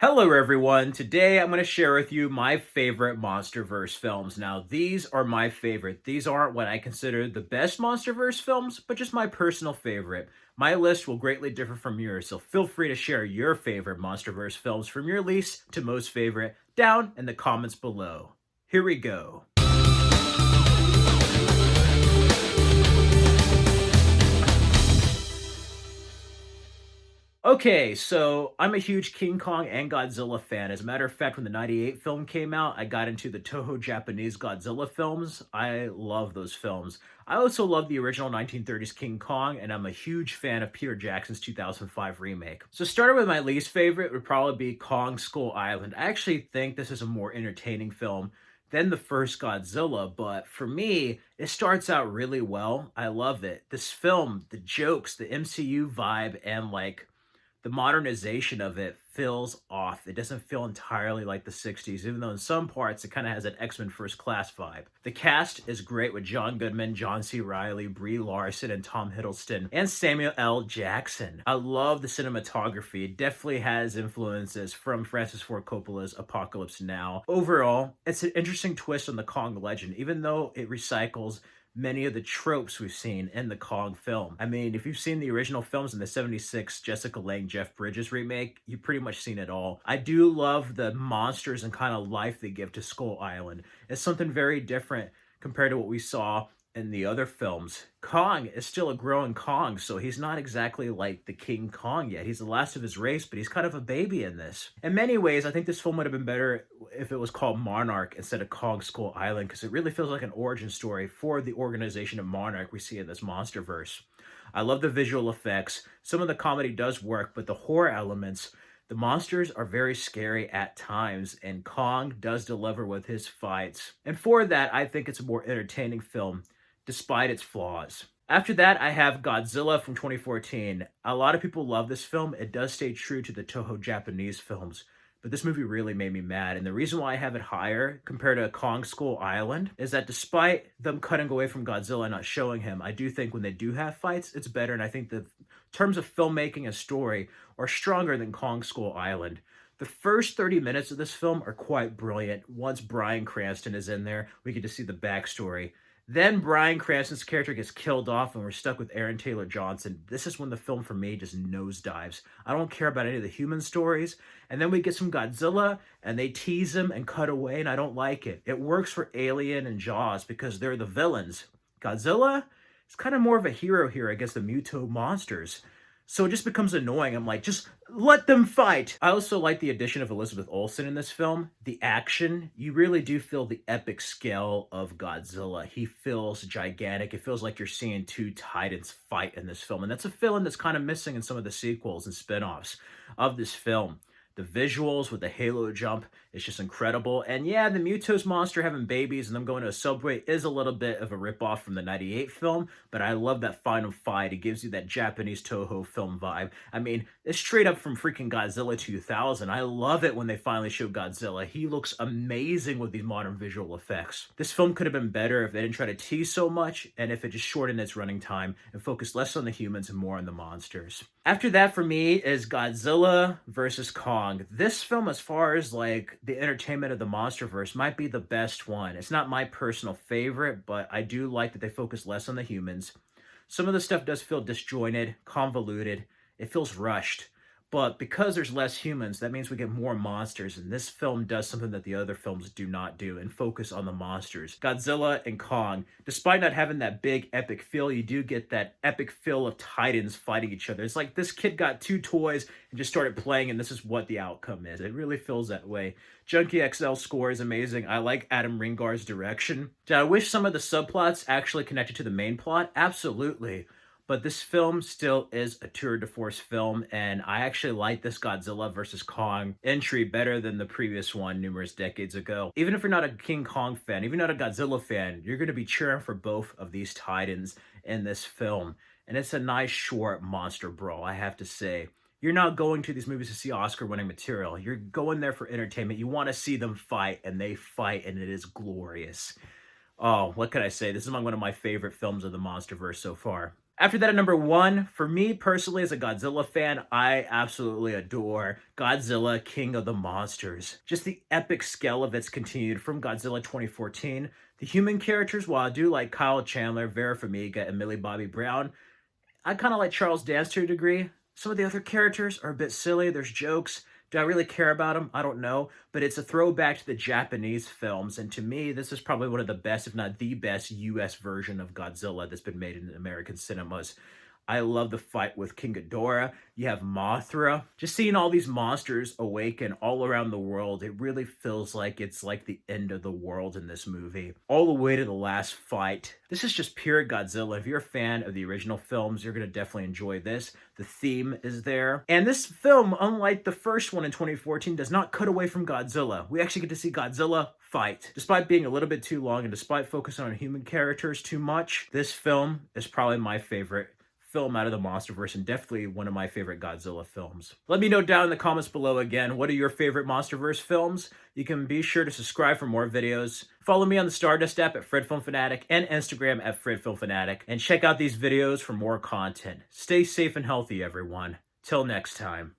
Hello everyone, today I'm going to share with you my favorite MonsterVerse films. Now these are my favorite. These aren't what I consider the best MonsterVerse films, but just my personal favorite. My list will greatly differ from yours, so feel free to share your favorite MonsterVerse films from your least to most favorite down in the comments below. Here we go. Okay, so I'm a huge King Kong and Godzilla fan. As a matter of fact, when the '98 film came out, I got into the Toho Japanese Godzilla films. I love those films. I also love the original 1930s King Kong, and I'm a huge fan of Peter Jackson's 2005 remake. So starting with my least favorite would probably be Kong Skull Island. I actually think this is a more entertaining film than the first Godzilla, but for me, it starts out really well. I love it. This film, the jokes, the MCU vibe, and the modernization of it feels off. It doesn't feel entirely like the 60s, even though in some parts it kind of has an X-Men First Class vibe. The cast is great with John Goodman, John C. Reilly, Brie Larson, and Tom Hiddleston, and Samuel L. Jackson. I love the cinematography. It definitely has influences from Francis Ford Coppola's Apocalypse Now. Overall, it's an interesting twist on the Kong legend, even though it recycles many of the tropes we've seen in the Kong film. I mean, if you've seen the original films in the '76 Jessica Lange, Jeff Bridges remake, you've pretty much seen it all. I do love the monsters and kind of life they give to Skull Island. It's something very different compared to what we saw in the other films. Kong is still a growing Kong, so he's not exactly like the King Kong yet. He's the last of his race, but he's kind of a baby in this. In many ways, I think this film would have been better if it was called Monarch instead of Kong Skull Island, because it really feels like an origin story for the organization of Monarch we see in this MonsterVerse. I love the visual effects. Some of the comedy does work, but the horror elements, the monsters are very scary at times, and Kong does deliver with his fights. And for that, I think it's a more entertaining film despite its flaws. After that, I have Godzilla from 2014. A lot of people love this film. It does stay true to the Toho Japanese films, but this movie really made me mad. And the reason why I have it higher compared to Kong Skull Island is that despite them cutting away from Godzilla and not showing him, I do think when they do have fights, it's better. And I think the terms of filmmaking and story are stronger than Kong Skull Island. The first 30 minutes of this film are quite brilliant. Once Bryan Cranston is in there, we get to see the backstory. Then Bryan Cranston's character gets killed off and we're stuck with Aaron Taylor Johnson. This is when the film for me just nosedives. I don't care about any of the human stories. And then we get some Godzilla and they tease him and cut away and I don't like it. It works for Alien and Jaws because they're the villains. Godzilla is kind of more of a hero here against the Muto monsters. So it just becomes annoying. I'm like, just let them fight. I also like the addition of Elizabeth Olsen in this film. The action, you really do feel the epic scale of Godzilla. He feels gigantic. It feels like you're seeing two titans fight in this film. And that's a feeling that's kind of missing in some of the sequels and spin-offs of this film. The visuals with the halo jump is just incredible. And yeah, the Mutos monster having babies and them going to a subway is a little bit of a ripoff from the '98 film, but I love that final fight. It gives you that Japanese Toho film vibe. I mean, it's straight up from freaking Godzilla 2000. I love it when they finally show Godzilla. He looks amazing with these modern visual effects. This film could have been better if they didn't try to tease so much and if it just shortened its running time and focused less on the humans and more on the monsters. After that for me is Godzilla versus Kong. This film, as far as like the entertainment of the MonsterVerse, might be the best one. It's not my personal favorite, but I do like that they focus less on the humans. Some of the stuff does feel disjointed, convoluted. It feels rushed. But because there's less humans, that means we get more monsters, and this film does something that the other films do not do and focus on the monsters. Godzilla and Kong, despite not having that big epic feel, you do get that epic feel of titans fighting each other. It's like this kid got two toys and just started playing, and this is what the outcome is. It really feels that way. Junkie XL score is amazing. I like Adam Ringard's direction. Did I wish some of the subplots actually connected to the main plot? Absolutely. But this film still is a tour de force film, and I actually like this Godzilla versus Kong entry better than the previous one numerous decades ago. Even if you're not a King Kong fan, even not a Godzilla fan, you're going to be cheering for both of these titans in this film. And it's a nice short monster brawl, I have to say. You're not going to these movies to see Oscar-winning material. You're going there for entertainment. You want to see them fight, and they fight, and it is glorious. Oh, what can I say? This is one of my favorite films of the MonsterVerse so far. After that, at number one, for me personally, as a Godzilla fan, I absolutely adore Godzilla King of the Monsters. Just the epic scale of it's continued from Godzilla 2014. The human characters, while I do like Kyle Chandler, Vera Farmiga, and Millie Bobby Brown, I kind of like Charles Dance to a degree. Some of the other characters are a bit silly. There's jokes. Do I really care about them? I don't know. But it's a throwback to the Japanese films. And to me, this is probably one of the best, if not the best, US version of Godzilla that's been made in American cinemas. I love the fight with King Ghidorah. You have Mothra. Just seeing all these monsters awaken all around the world, it really feels like it's like the end of the world in this movie. All the way to the last fight. This is just pure Godzilla. If you're a fan of the original films, you're going to definitely enjoy this. The theme is there. And this film, unlike the first one in 2014, does not cut away from Godzilla. We actually get to see Godzilla fight. Despite being a little bit too long and despite focusing on human characters too much, this film is probably my favorite film out of the MonsterVerse and definitely one of my favorite Godzilla films. Let me know down in the comments below again, what are your favorite MonsterVerse films? You can be sure to subscribe for more videos. Follow me on the Stardust app at FredFilmFanatic and Instagram at FredFilmFanatic, and check out these videos for more content. Stay safe and healthy, everyone. Till next time.